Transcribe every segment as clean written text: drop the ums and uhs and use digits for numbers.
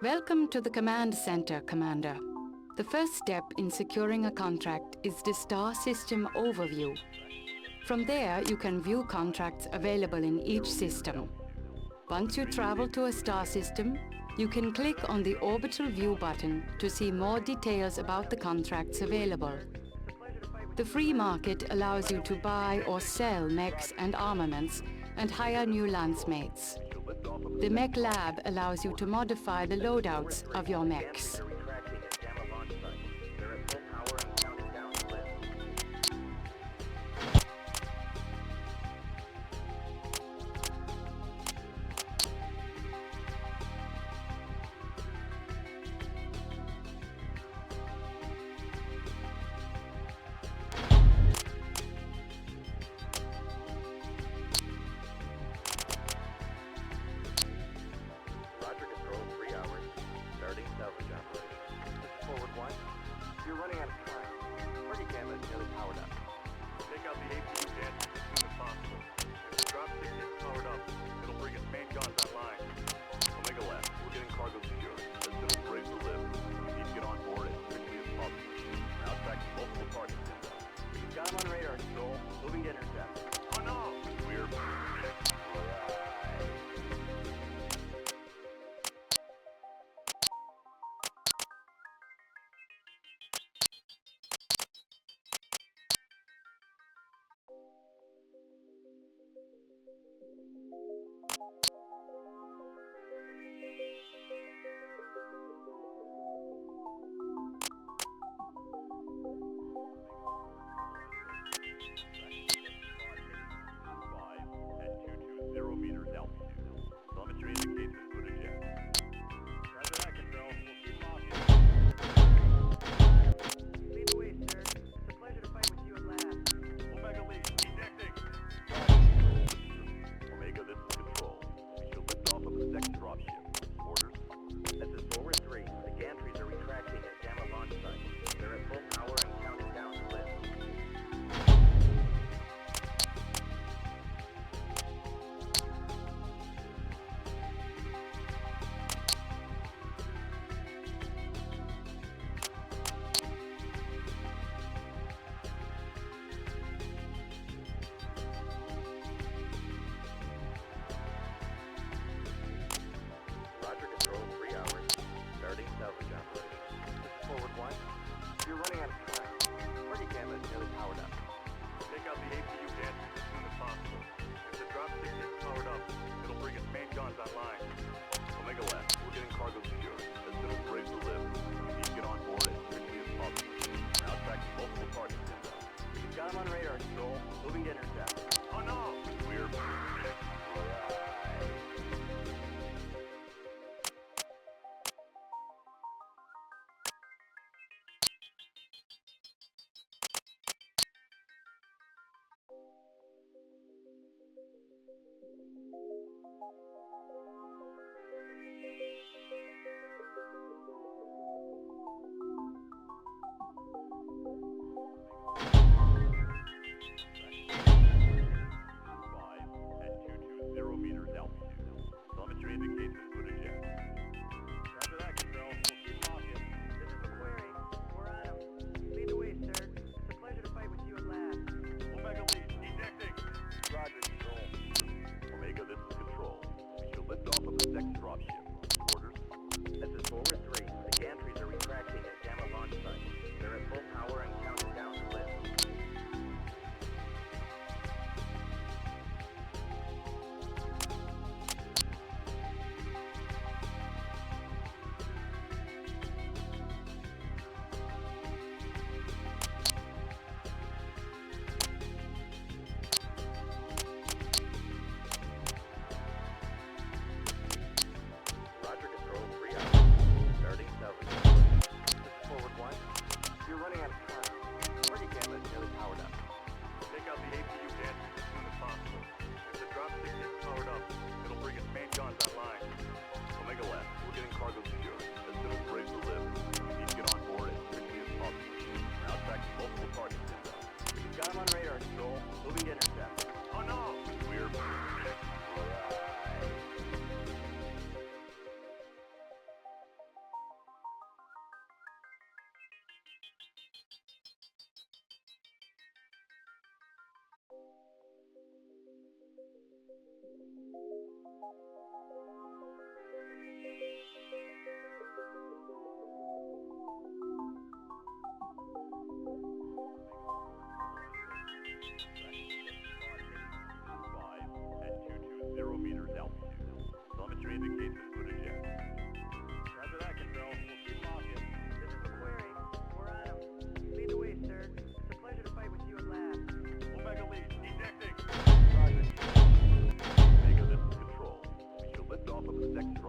Welcome to the Command Center, Commander. The first step in securing a contract is the Star System Overview. From there, you can view contracts available in each system. Once you travel to a star system, you can click on the Orbital View button to see more details about the contracts available. The free market allows you to buy or sell mechs and armaments and hire new lancemates. The Mech Lab allows you to modify the loadouts of your mechs. You're running out of time. Party camera is nearly powered up. Take out the APU gadgets as soon as possible. If the drop stick gets powered up, it'll bring its main guns online. Omega Lab, we're getting cargo secure. As soon as we're able to live, we need to get on board as quickly as possible. We're now tracking multiple targets inbound. We've got them on radar, Control. Moving to intercept. Oh no! We're... You're running out of time. Party camera is nearly powered up. Take out the APU gadgets as soon as possible. If the drop stick gets powered up, it'll bring its main guns online. Omega Lab, we're getting cargo secure. As soon as we're able to live, we need to get on board as quickly as possible. We're now tracking multiple targets inbound. We've got them on radar, Control. Moving to intercept. Oh no! We're...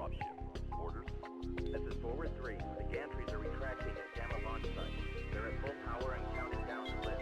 dropship. Orders? This is Forward 3. The gantries are retracting at Gamma launch site. They're at full power and counting down to lift.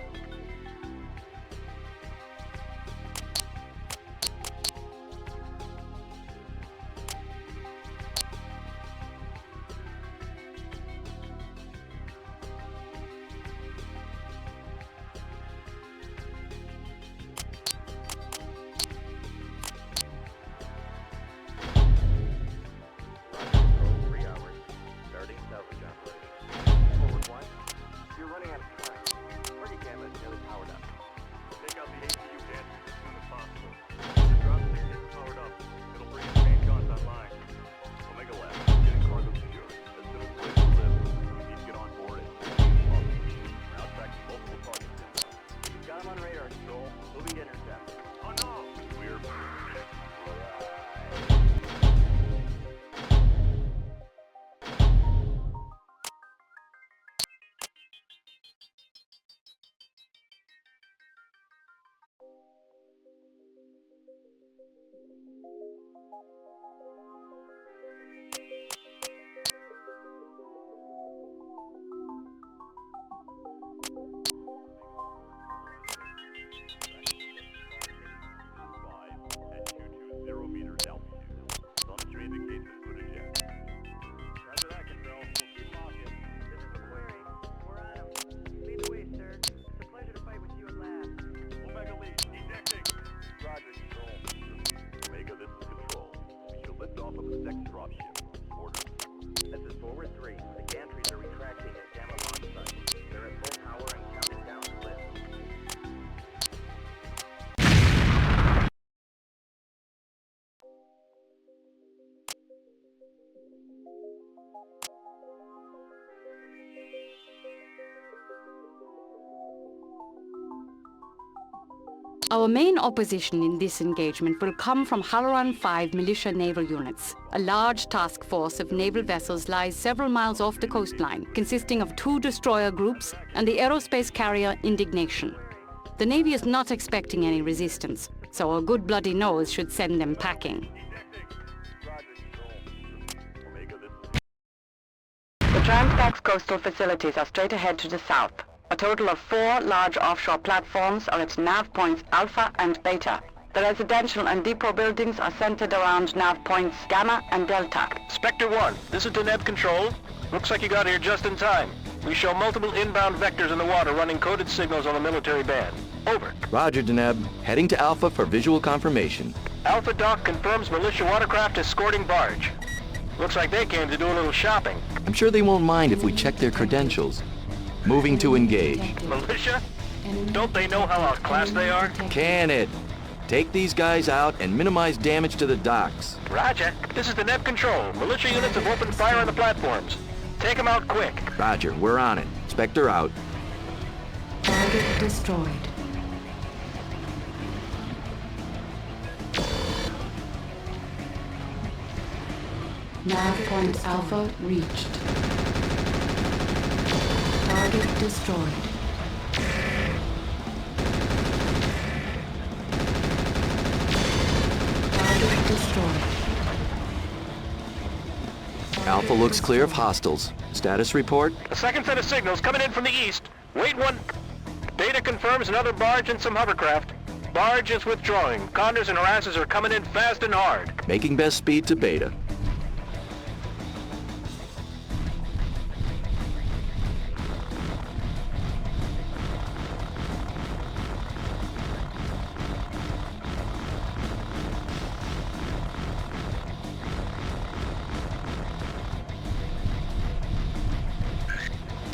Our main opposition in this engagement will come from Halloran V militia naval units. A large task force of naval vessels lies several miles off the coastline, consisting of 2 destroyer groups and the aerospace carrier Indignation. The Navy is not expecting any resistance, so a good bloody nose should send them packing. The Transgard's coastal facilities are straight ahead to the south. A total of 4 large offshore platforms are at nav points Alpha and Beta. The residential and depot buildings are centered around nav points Gamma and Delta. Spectre 1, this is Deneb Control. Looks like you got here just in time. We show multiple inbound vectors in the water running coded signals on the military band. Over. Roger, Deneb. Heading to Alpha for visual confirmation. Alpha Dock confirms militia watercraft escorting barge. Looks like they came to do a little shopping. I'm sure they won't mind if we check their credentials. Moving to engage. Militia? Don't they know how outclassed they are? Can it? Take these guys out and minimize damage to the docks. Roger. This is Deneb Control. Militia units have opened fire on the platforms. Take them out quick. Roger, we're on it. Spectre out. Target destroyed. Nav point Alpha reached. Target destroyed. Target destroyed. Alpha looks clear of hostiles. Status report? A second set of signals coming in from the east. Wait one. Data confirms another barge and some hovercraft. Barge is withdrawing. Condors and harasses are coming in fast and hard. Making best speed to Beta.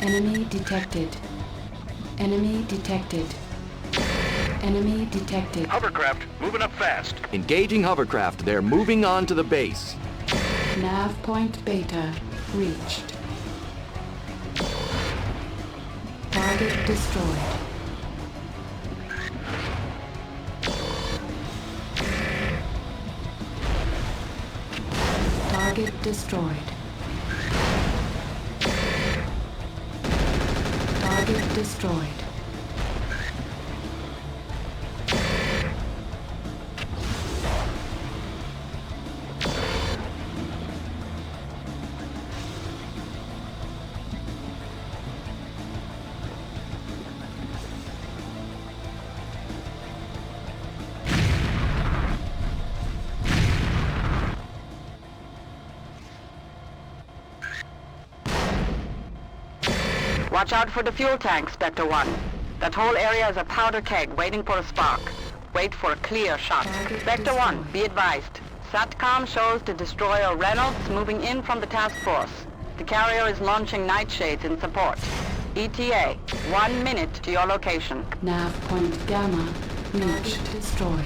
Enemy detected. Enemy detected. Enemy detected. Hovercraft moving up fast. Engaging hovercraft. They're moving on to the base. Nav point Beta reached. Target destroyed. Target destroyed. Target destroyed. Watch out for the fuel tank, Spectre 1. That whole area is a powder keg waiting for a spark. Wait for a clear shot. Spectre 1, be advised. SATCOM shows the destroyer Reynolds moving in from the task force. The carrier is launching nightshades in support. ETA, 1 minute to your location. Nav point Gamma reached. Destroyed.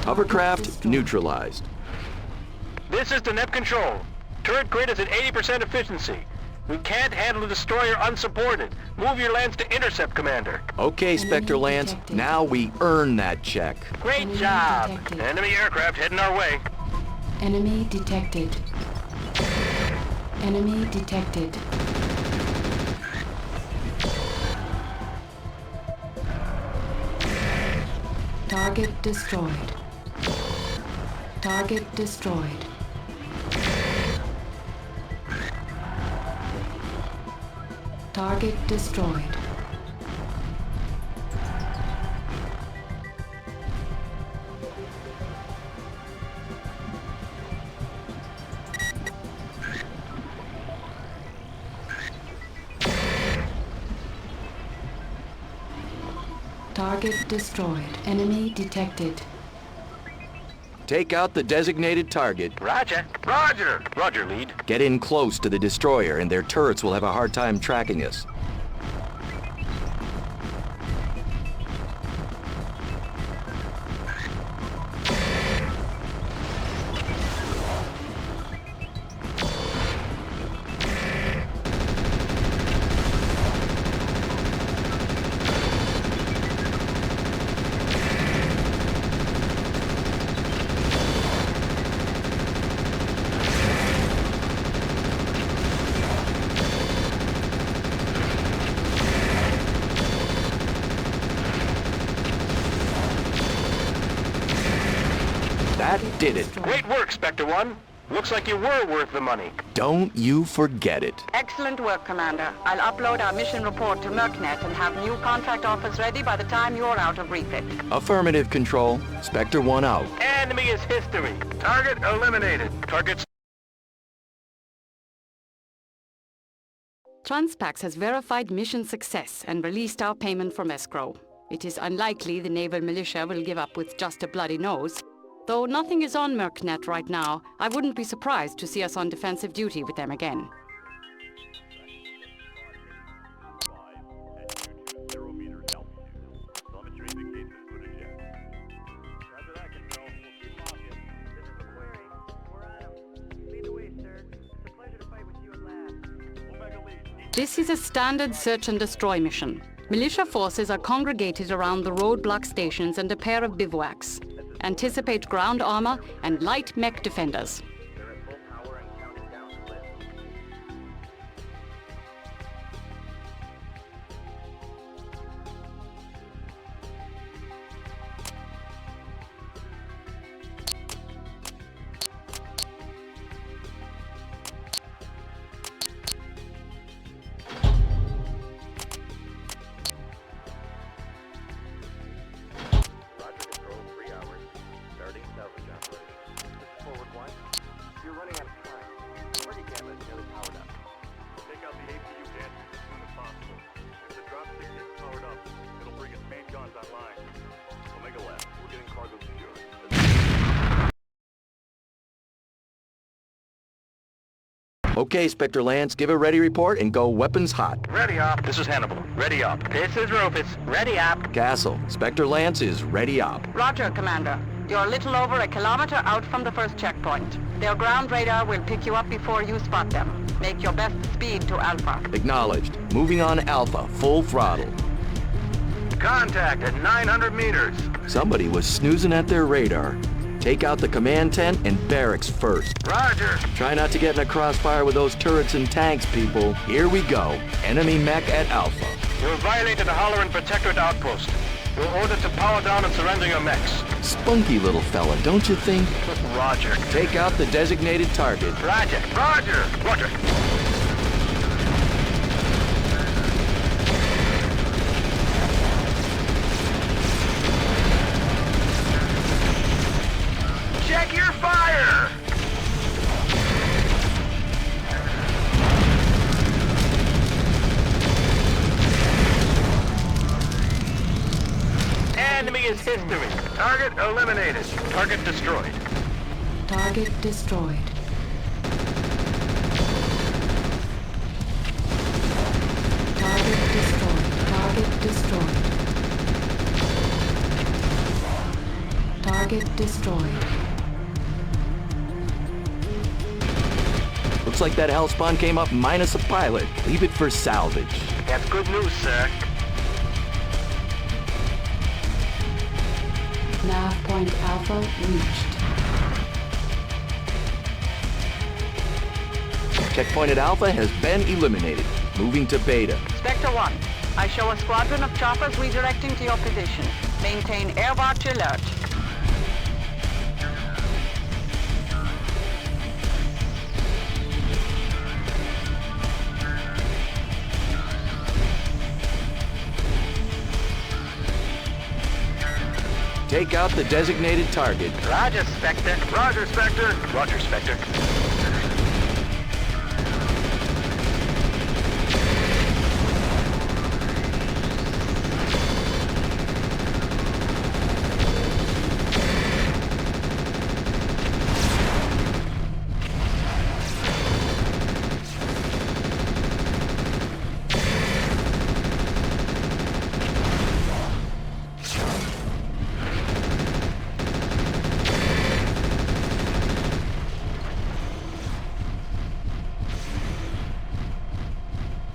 Hovercraft neutralized. This is the NEP control. Turret grid is at 80% efficiency. We can't handle the destroyer unsupported. Move your lance to intercept, Commander. Okay, Spectre Lance, now we earn that check. Great Enemy job. detected. Enemy aircraft heading our way. Enemy detected. Enemy detected. Target destroyed. Target destroyed. Target destroyed. Target destroyed. Enemy detected. Take out the designated target. Roger. Roger. Roger, lead. Get in close to the destroyer and their turrets will have a hard time tracking us. That did it. Great work, Spectre 1. Looks like you were worth the money. Don't you forget it. Excellent work, Commander. I'll upload our mission report to MERCnet and have new contract offers ready by the time you're out of refit. Affirmative, Control. Spectre 1 out. Enemy is history. Target eliminated. Targets. Transpax has verified mission success and released our payment from escrow. It is unlikely the naval militia will give up with just a bloody nose. Though nothing is on MERCnet right now, I wouldn't be surprised to see us on defensive duty with them again. 5 at 0 meters altitude. Telemetry indicates this footage yet. Roger that, Control. We'll keep them off you. This is Mechwarrior. We're on him. Lead the way, sir. It's a pleasure to fight with you at last. Omega lead. This is a standard search and destroy mission. Militia forces are congregated around the roadblock stations and a pair of bivouacs. Anticipate ground armor and light mech defenders. They're at full power and counting down the list. Roger, Control, 3 hours. Starting salvage operation. This is forward 1. You're running out of time. Party camera is nearly powered up. Take out the APU dancers as soon as possible. If the dropstick gets powered up, it'll bring its main guns online. Omega left. We're getting cargo secured. Okay, Spectre Lance, give a ready report and go weapons hot. Ready up. This is Hannibal. Ready up. This is Rufus. Ready up. Castle, Spectre Lance is ready up. Roger, Commander. You're a little over a kilometer out from the first checkpoint. Their ground radar will pick you up before you spot them. Make your best speed to Alpha. Acknowledged. Moving on Alpha, full throttle. Contact at 900 meters. Somebody was snoozing at their radar. Take out the command tent and barracks first. Roger. Try not to get in a crossfire with those turrets and tanks, people. Here we go. Enemy mech at Alpha. You have violated the Halloran Protectorate outpost. You're ordered to power down and surrender your mechs. Spunky little fella, don't you think? Roger. Take out the designated target. Roger. Roger. Roger. Check your fire! history. Target eliminated. Target destroyed. Target destroyed. Target destroyed. Target destroyed. Target destroyed. Looks like that hellspawn came up minus a pilot. Leave it for salvage. That's good news, sir. Nav point Alpha reached. Checkpoint at Alpha has been eliminated. Moving to Beta. Spectre 1, I show a squadron of choppers redirecting to your position. Maintain air watch alert. Take out the designated target. Roger, Spectre. Roger, Spectre. Roger, Spectre.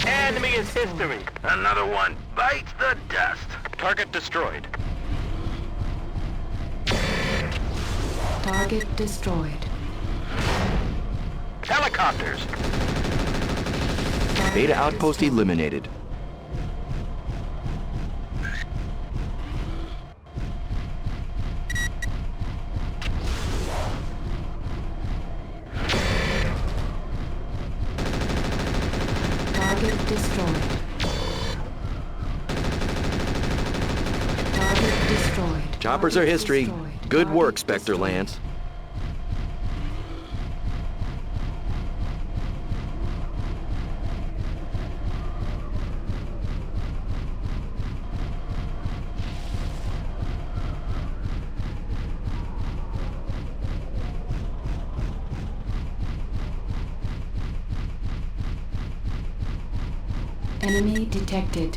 Enemy is history. Another one bites the dust. Target destroyed. Target destroyed. Helicopters. Beta outpost eliminated. Target destroyed. Target destroyed. Choppers are Target history. destroyed. Good Target work, Spectre destroyed. Lance. Enemy detected.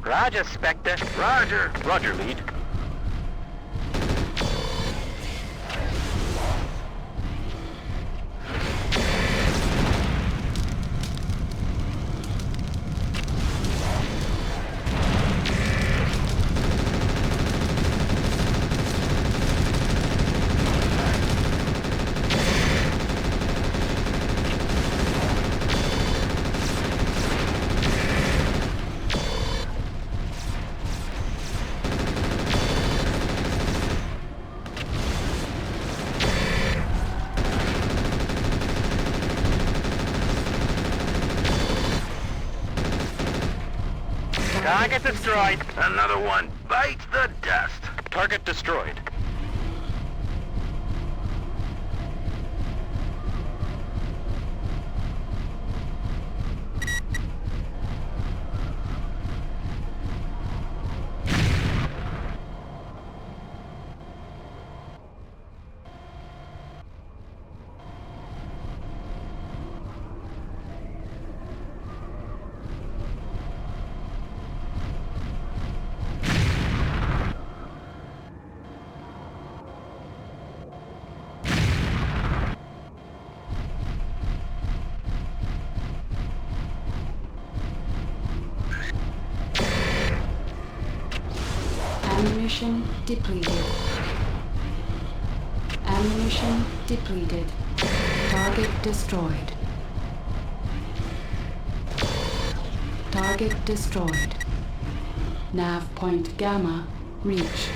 Roger, Spectre. Roger. Roger, lead. Target destroyed. Another one bites the dust. Target destroyed. Ammunition depleted. Ammunition depleted. Target destroyed. Target destroyed. Nav point Gamma reached.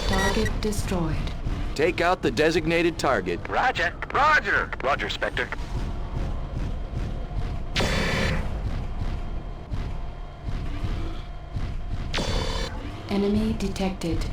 Target destroyed. Take out the designated target. Roger. Roger. Roger, Spectre. Enemy detected.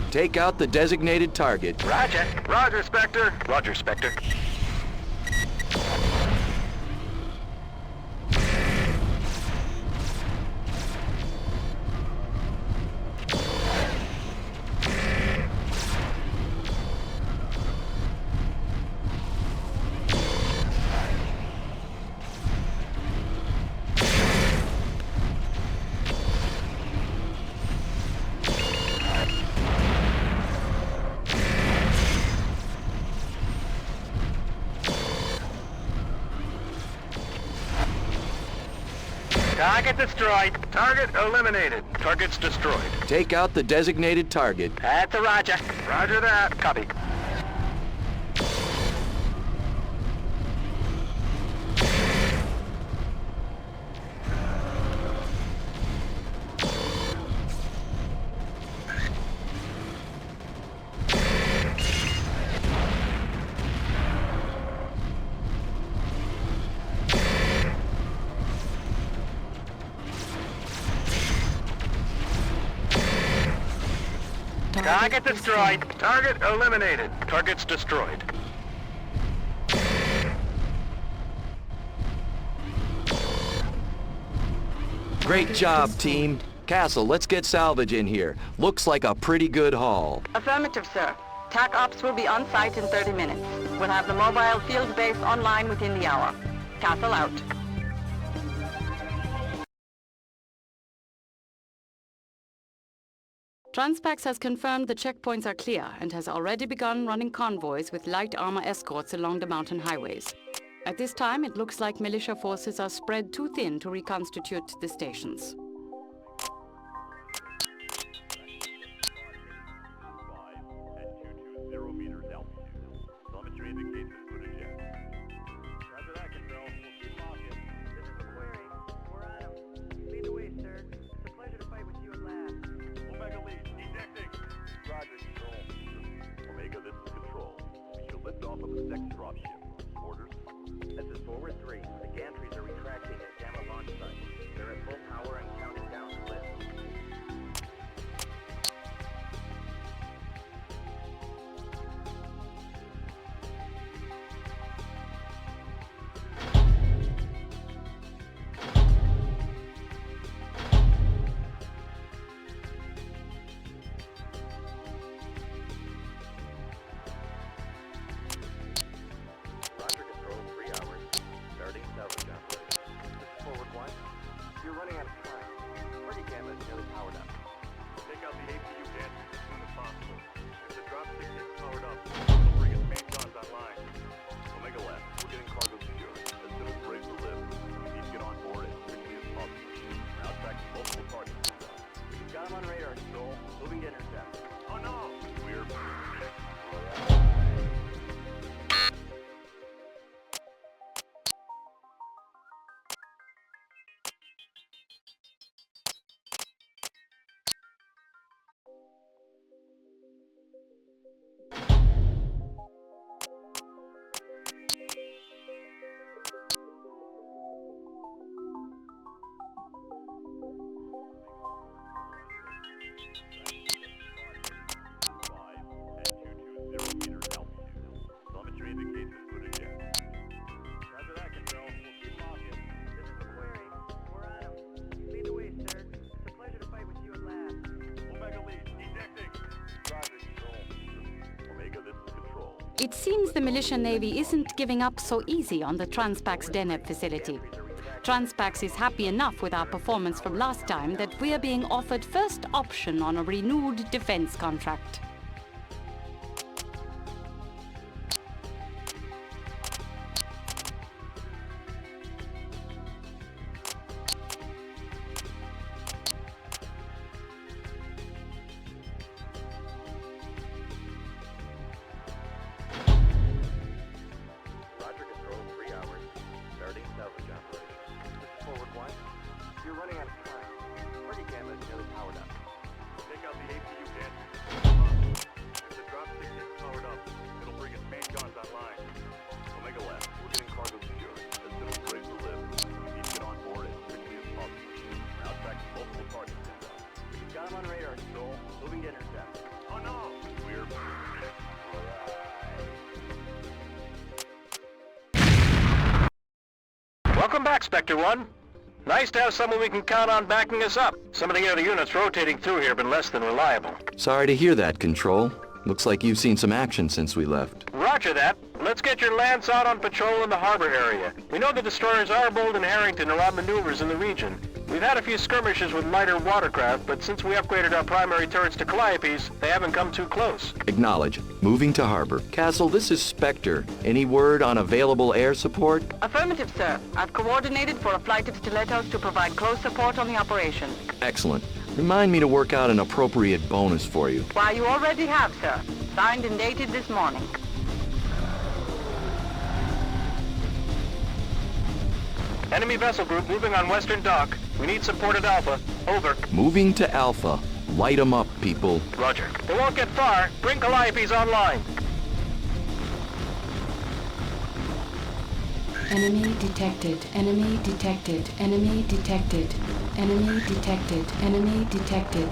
Take out the designated target. Roger. Roger, Spectre. Roger, Spectre. Target destroyed. Target eliminated. Target's destroyed. Take out the designated target. That's a roger. Roger that. Copy. Target destroyed. Target eliminated. Target's destroyed. Great job, team. Castle, let's get salvage in here. Looks like a pretty good haul. Affirmative, sir. TAC Ops will be on site in 30 minutes. We'll have the mobile field base online within the hour. Castle out. Transpax has confirmed the checkpoints are clear and has already begun running convoys with light armor escorts along the mountain highways. At this time, it looks like militia forces are spread too thin to reconstitute the stations. 5 at 220 meters altitude. Telemetry indicates input eject. Roger that, Control. We'll keep locking. This is McQuarrie. We're on him. Lead the way, sir. It's a pleasure to fight with you at last. Omega lead, ejecting. Roger, Control. Omega, this is Control. We shall lift off of the next dropship. Orders? This is Forward 3. The gantries are retracting at Gamma launch site. They're at full power and counting down to lift. Roger, Control. 3 hours. Starting salvage operation. This is Forward 1. You're running out of time. Party camera is nearly powered up. Take out the APU gantries as soon as possible. If the dropstick gets powered up, it'll bring its main guns online. Omega left. We're getting cargo secured. As soon as we're ready to live, we need to get on board as quickly as possible. We're now tracking multiple targets. We've got them on radar, Control. Moving to intercept. Oh no! We're... It seems the militia navy isn't giving up so easy on the Transpax Deneb facility. Transpax is happy enough with our performance from last time that we are being offered first option on a renewed defense contract. Roger, Control. 3 hours. Starting salvage operation. This is Forward 1. You're running out of time. Party camera is nearly powered up. Take out the APU gantries as soon as possible. If the dropstick gets powered up, it'll bring its main guns online. Omega left. We're getting cargo secured. As soon as we're ready to live, we need to get on board as quickly as possible. We're now tracking multiple targets. We've got them on radar, Control. Moving to intercept. Oh no! Welcome back, Spectre 1. Nice to have someone we can count on backing us up. Some of the other units rotating through here have been less than reliable. Sorry to hear that, Control. Looks like you've seen some action since we left. Roger that. Let's get your lance out on patrol in the harbor area. We know the destroyers Arbold and Harrington are on maneuvers in the region. We've had a few skirmishes with lighter watercraft, but since we upgraded our primary turrets to Calliopes, they haven't come too close. Acknowledge. Moving to harbor. Castle, this is Spectre. Any word on available air support? Affirmative, sir. I've coordinated for a flight of stilettos to provide close support on the operation. Excellent. Remind me to work out an appropriate bonus for you. Why, you already have, sir. Signed and dated this morning. Enemy vessel group moving on western dock. We need support at Alpha. Over. Moving to Alpha. Light 'em up, people. Roger. They won't get far. Bring Calliopes online. Enemy detected. Enemy detected. Enemy detected. Enemy detected. Enemy detected.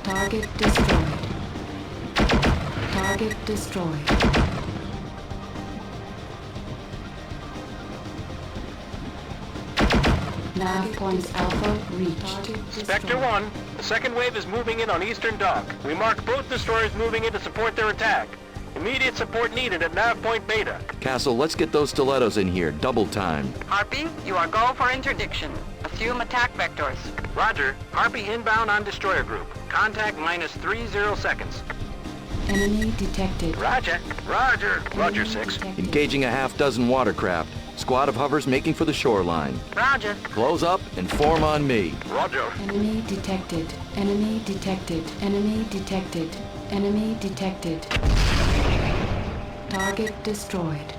Target destroyed. Target destroyed. Nav points Alpha reached. Spectre 1, the second wave is moving in on eastern dock. We marked both destroyers moving in to support their attack. Immediate support needed at nav point Beta. Castle, let's get those stilettos in here. Double time. Harpy, you are go for interdiction. Assume attack vectors. Roger. Harpy inbound on destroyer group. Contact -30 seconds. Enemy detected. Roger. Roger. Roger, Enemy 6. detected. Engaging a half-dozen watercraft. Squad of hovers making for the shoreline. Roger. Close up and form on me. Roger. Enemy detected. Enemy detected. Enemy detected. Enemy detected. Target destroyed.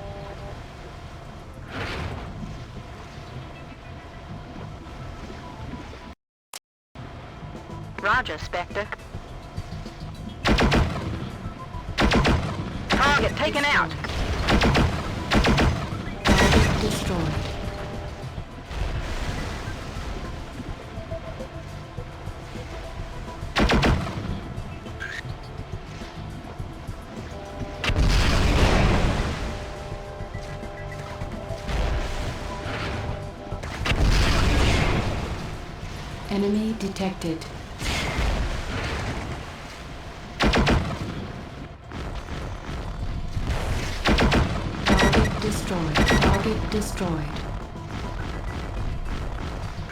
Roger, Spectre. Target taken out. Target destroyed. Enemy detected. Target destroyed. Target destroyed.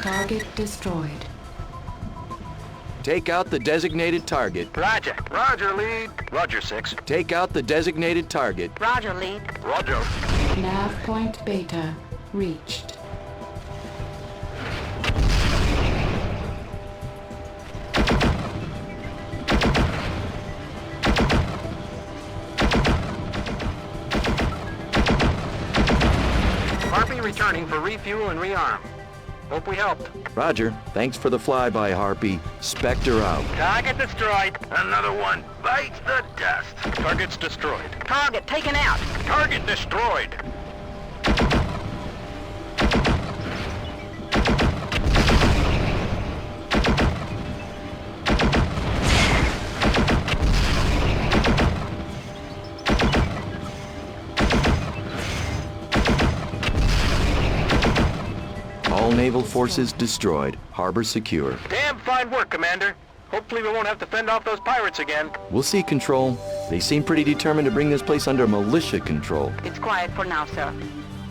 Target destroyed. Take out the designated target. Roger. Roger, lead. Roger, 6. Take out the designated target. Roger, lead. Roger. Nav point Beta reached. Harpy returning for refuel and rearm. Hope we helped. Roger. Thanks for the flyby, Harpy. Spectre out. Target destroyed. Another one bites the dust. Target's destroyed. Target taken out. Target destroyed. All naval forces destroyed. Harbor secure. Damn fine work, Commander. Hopefully we won't have to fend off those pirates again. We'll see, Control. They seem pretty determined to bring this place under militia control. It's quiet for now, sir.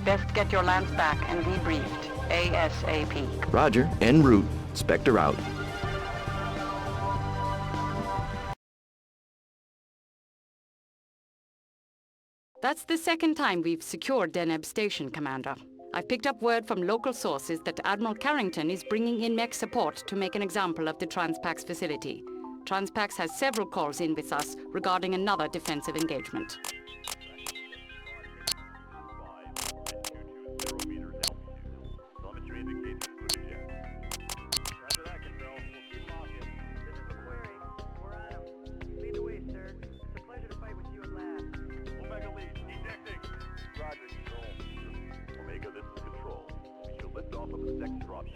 Best get your lance back and debriefed. ASAP. Roger. En route. Spectre out. That's the second time we've secured Deneb Station, Commander. I've picked up word from local sources that Admiral Carrington is bringing in mech support to make an example of the Transpax facility. Transpax has several calls in with us regarding another defensive engagement. Telemetry indicates included jet. Roger that, Control. We'll keep them off you. This is McQuarrie. We're on him. Lead the way, sir. It's a pleasure to fight with you at last. Omega lead, ejecting. Roger, Control. Omega, this is Control. We shall lift off of the second drop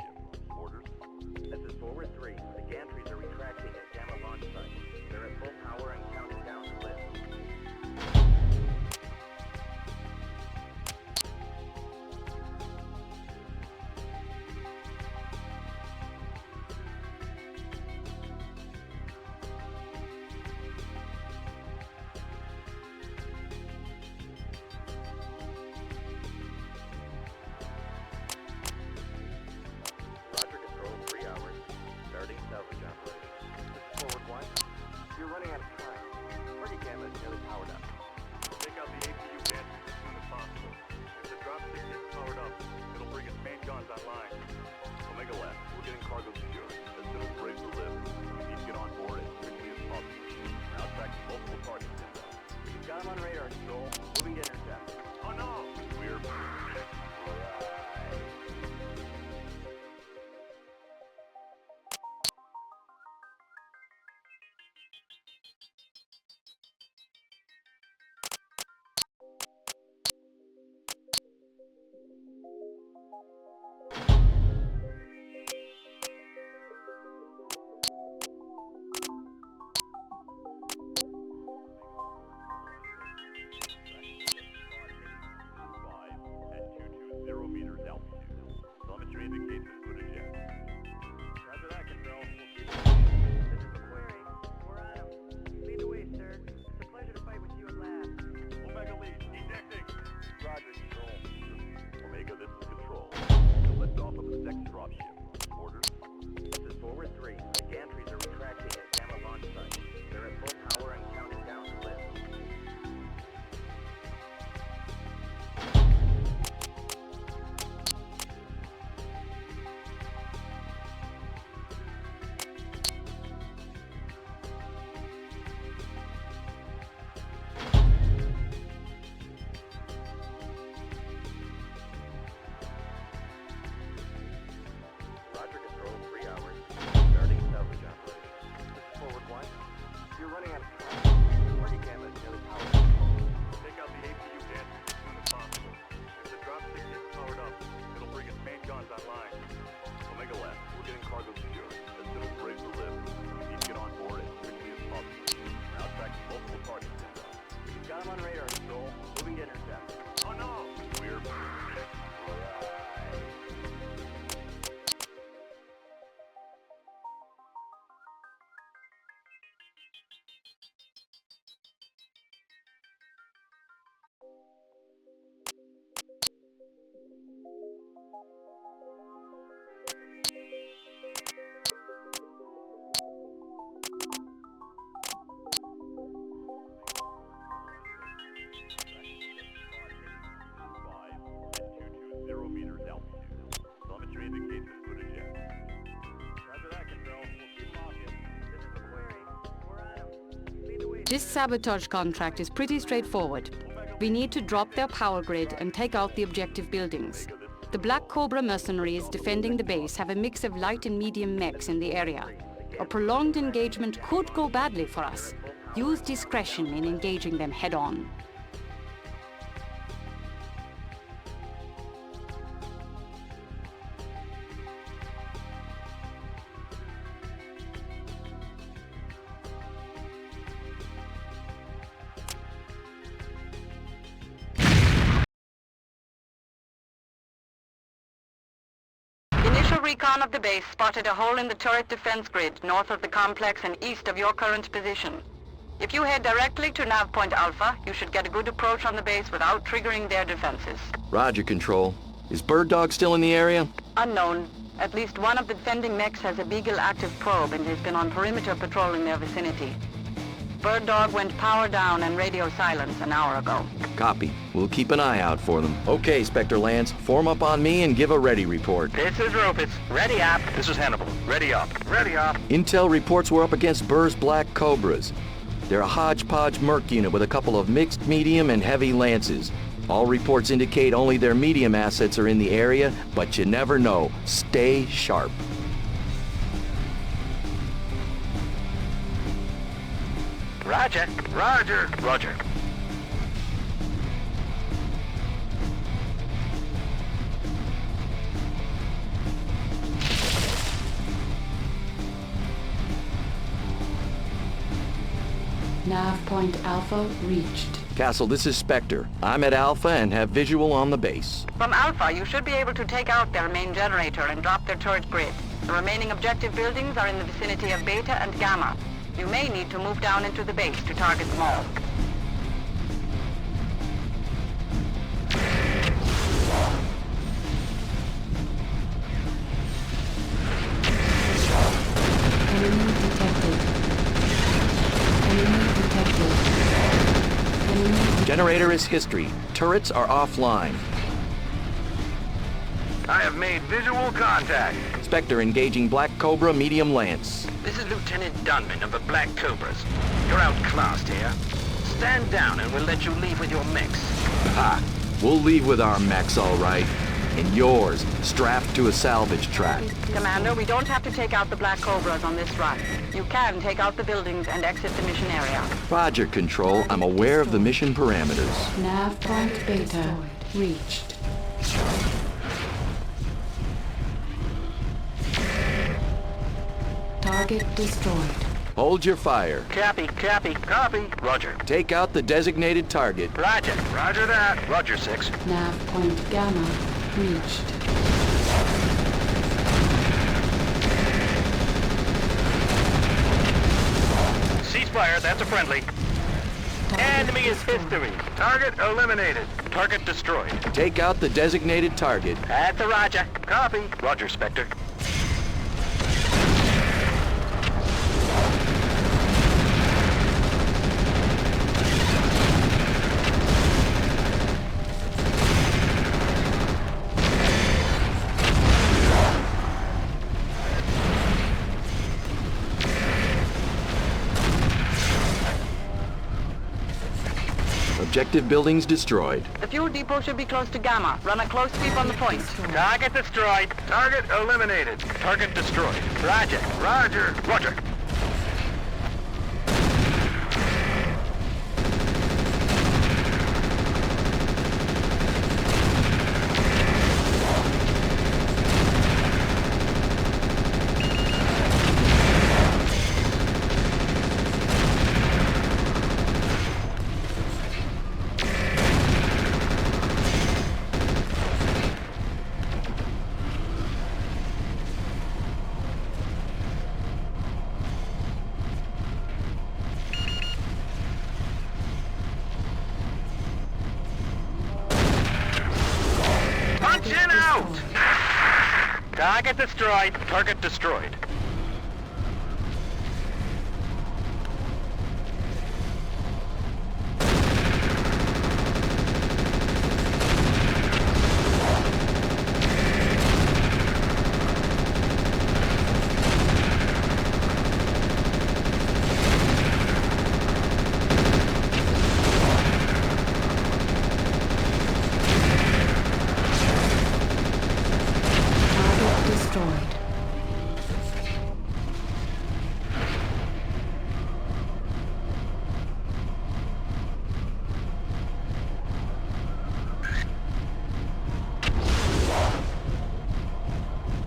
This sabotage contract is pretty straightforward. We need to drop their power grid and take out the objective buildings. The Black Cobra mercenaries defending the base have a mix of light and medium mechs in the area. A prolonged engagement could go badly for us. Use discretion in engaging them head-on. Initial recon of the base spotted a hole in the turret defense grid north of the complex and east of your current position. If you head directly to nav point Alpha, you should get a good approach on the base without triggering their defenses. Roger, Control. Is Bird Dog still in the area? Unknown. At least one of the defending mechs has a Beagle active probe and has been on perimeter patrol in their vicinity. Bird Dog went power down and radio silence an hour ago. Copy. We'll keep an eye out for them. Okay, Spectre Lance, form up on me and give a ready report. This is Rufus. Ready up. This is Hannibal. Ready up. Ready up. Intel reports we're up against Burr's Black Cobras. They're a hodgepodge merc unit with a couple of mixed medium and heavy lances. All reports indicate only their medium assets are in the area, but you never know. Stay sharp. Roger. Roger. Roger. Nav point Alpha reached. Castle, this is Spectre. I'm at Alpha and have visual on the base. From Alpha, you should be able to take out their main generator and drop their turret grid. The remaining objective buildings are in the vicinity of Beta and Gamma. You may need to move down into the base to target them all. Enemy detected. Enemy detected. Enemy Generator is history. Turrets are offline. I have made visual contact. Spectre engaging Black Cobra medium lance. This is Lieutenant Dunman of the Black Cobras. You're outclassed here. Stand down and we'll let you leave with your mechs. Ha! We'll leave with our mechs, all right. And yours, strapped to a salvage track. Commander, we don't have to take out the Black Cobras on this run. You can take out the buildings and exit the mission area. Roger, Control. I'm aware of the mission parameters. Nav point Beta reached. Target destroyed. Hold your fire. Copy, copy, copy. Roger. Take out the designated target. Roger. Roger that. Roger, 6. Nav point Gamma reached. Ceasefire, that's a friendly. Enemy is history. Target eliminated. Target destroyed. Take out the designated target. That's a Roger. Copy. Roger, Spectre. Objective buildings destroyed. The fuel depot should be close to Gamma. Run a close sweep on the point. Target destroyed. Target eliminated. Target destroyed. Roger. Roger. Roger. Punching out! Target destroyed. Target destroyed.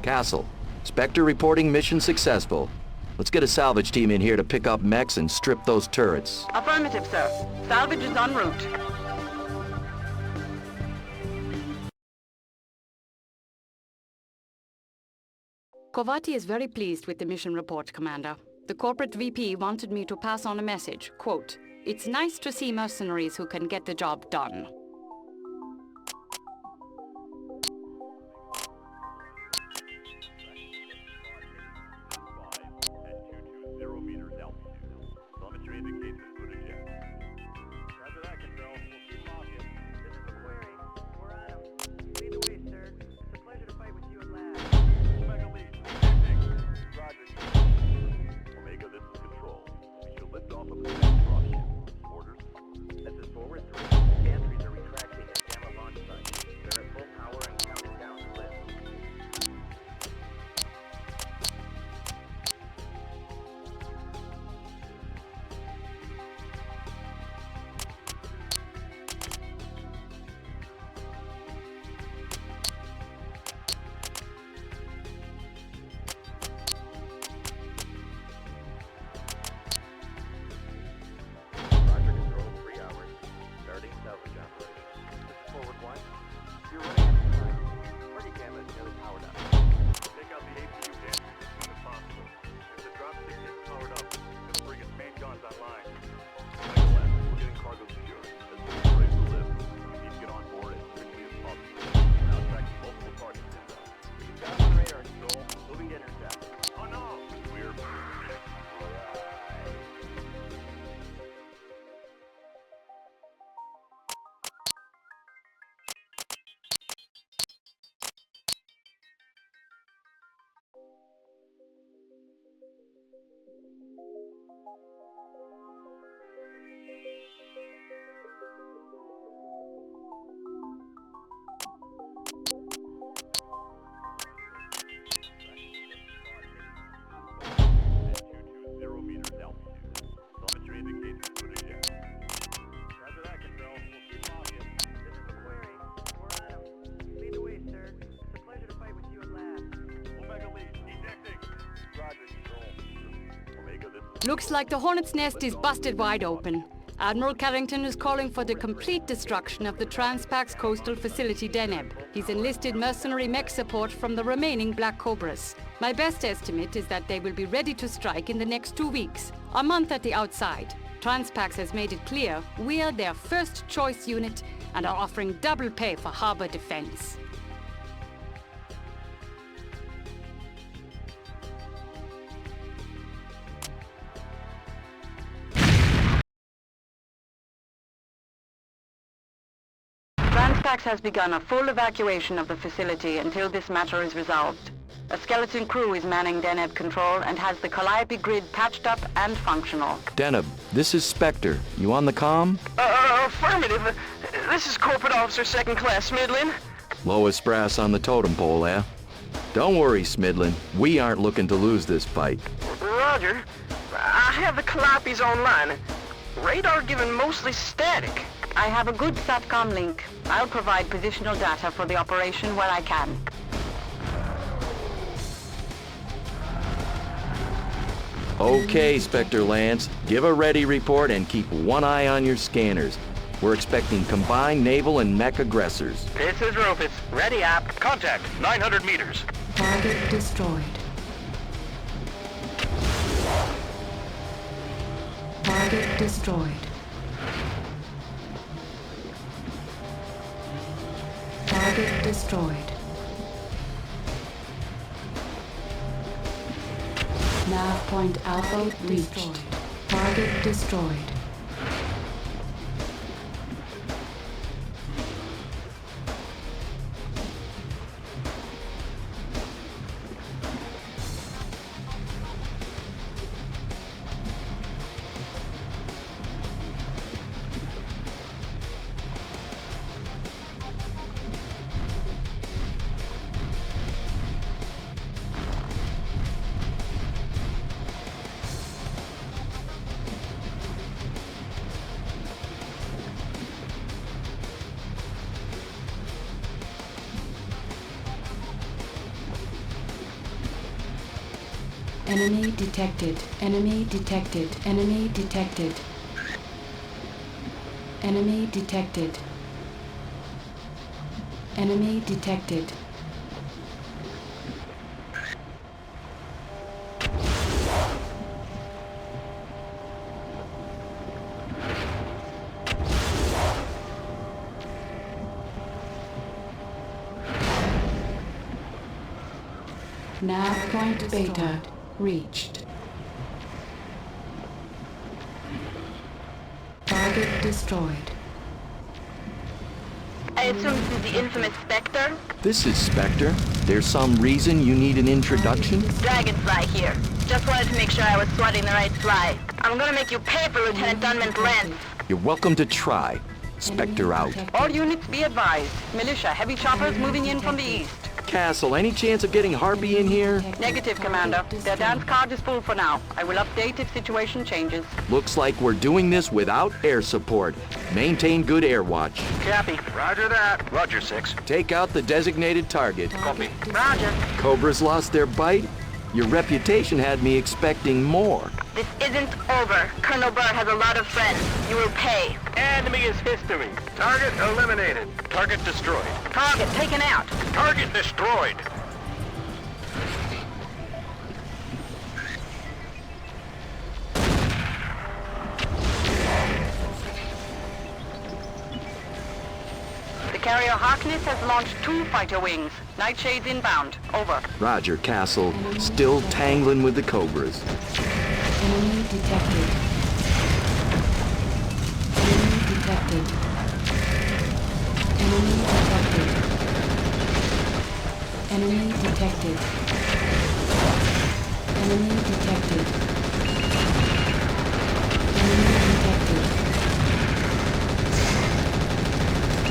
Castle. Spectre reporting mission successful. Let's get a salvage team in here to pick up mechs and strip those turrets. Affirmative, sir. Salvage is en route. Kovati is very pleased with the mission report, Commander. The corporate VP wanted me to pass on a message, quote, "It's nice to see mercenaries who can get the job done." At 220 meters altitude. Telemetry indicates it's good as yet. Roger that, Control. We'll keep them off you. This is McQuarrie. We're on him. Lead the way, sir. It's a pleasure to fight with you at last. Omega lead. Roger. Omega, this is Control. We should lift off of the next dropship. Orders? This is forward 3. Gantries are retracting at Gamma launch site. They're at full power and counting down to lift. Roger, Control, 3 hours. Starting salvage operation. This is forward 1. You're running out of time. Party camera is nearly powered up. Take out the APU gantries as soon as possible. If the dropship gets powered up, it'll bring its main guns online. Omega left. We're getting cargo secured. As soon as we're able to lift, we need to get on board as quickly as possible. Now tracking multiple targets inbound. You've got on radar, Control. Moving to intercept. Oh no! We're... At 220 meters altitude. Telemetry indicates it's good as yet. Roger that, Control. We'll keep them off you. This is McQuarrie. We're on him. Lead the way, sir. It's a pleasure to fight with you at last. Omega lead. Ejecting. Roger, Control. Omega, this is... Looks like the Hornet's nest is busted wide open. Admiral Carrington is calling for the complete destruction of the Transpax coastal facility Deneb. He's enlisted mercenary mech support from the remaining Black Cobras. My best estimate is that they will be ready to strike in the next 2 weeks, a month at the outside. Transpax has made it clear we are their first choice unit and are offering double pay for harbor defense. Transpax has begun a full evacuation of the facility until this matter is resolved. A skeleton crew is manning Deneb control and has the Calliope grid patched up and functional. Deneb, this is Spectre. You on the comm? Affirmative. This is Corporate Officer Second Class Smidlin. Lowest brass on the totem pole, eh? Don't worry, Smidlin. We aren't looking to lose this fight. Roger. I have the Calliopes online. Radar given mostly static. I have a good SATCOM link. I'll provide positional data for the operation where I can. Okay, Spectre Lance. Give a ready report and keep one eye on your scanners. We're expecting combined naval and mech aggressors. This is Rufus. Ready up. Contact. 900 meters. Target destroyed. Target destroyed. Target destroyed. Nav point Alpha reached. Target destroyed. Enemy detected. Enemy detected. Enemy detected. Enemy detected. Enemy detected. Nav point beta reached. Target destroyed. I assume this is the infamous Spectre? This is Spectre. There's some reason you need an introduction? Dragonfly here. Just wanted to make sure I was swatting the right fly. I'm gonna make you pay for Lieutenant Dunman's rent. You're welcome to try. Spectre out. All units be advised. Militia, heavy choppers moving in from the east. Castle, any chance of getting Harpy in here? Negative, Commander. Their dance card is full for now. I will update if situation changes. Looks like we're doing this without air support. Maintain good air watch. Copy. Roger that. Roger, 6. Take out the designated target. Copy. Roger. Cobras lost their bite? Your reputation had me expecting more. This isn't over. Colonel Burr has a lot of friends. You will pay. Enemy is history. Target eliminated. Target destroyed. Target taken out. Target destroyed. The carrier Harkness has launched 2 fighter wings. Nightshades inbound. Over. Roger, Castle. Still tangling with the Cobras. Enemy detected. Enemy detected. Enemy detected. Enemy detected. Enemy detected. Enemy detected.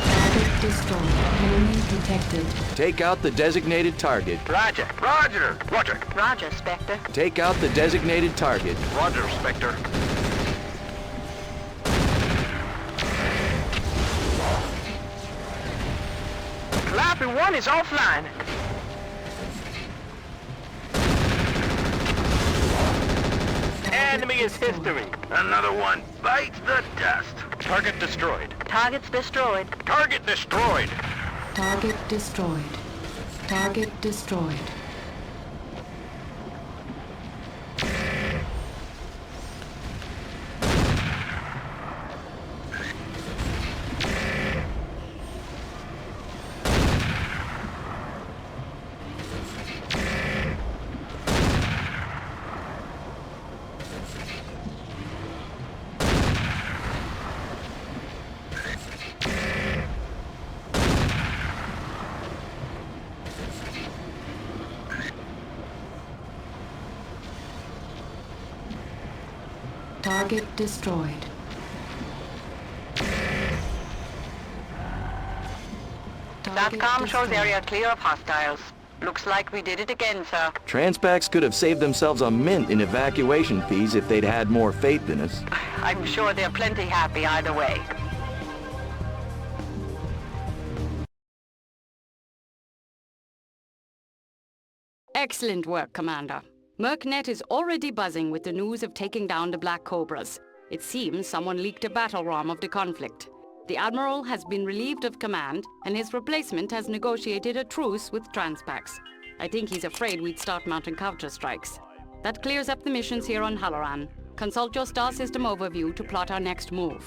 Target destroyed. Enemy detected. Take out the designated target. Roger. Roger. Roger. Roger, Spectre. Take out the designated target. Roger, Spectre. Clappy 1 is offline. Enemy is history. Another one bites the dust. Target destroyed. Target's destroyed. Target destroyed. Target destroyed. Target destroyed. Target destroyed. SATCOM shows area clear of hostiles. Looks like we did it again, sir. Transpacks could have saved themselves a mint in evacuation fees if they'd had more faith in us. I'm sure they're plenty happy either way. Excellent work, Commander. MERCnet is already buzzing with the news of taking down the Black Cobras. It seems someone leaked a battle ROM of the conflict. The Admiral has been relieved of command, and his replacement has negotiated a truce with Transpacks. I think he's afraid we'd start mounting counter-strikes. That clears up the missions here on Halloran. Consult your star system overview to plot our next move.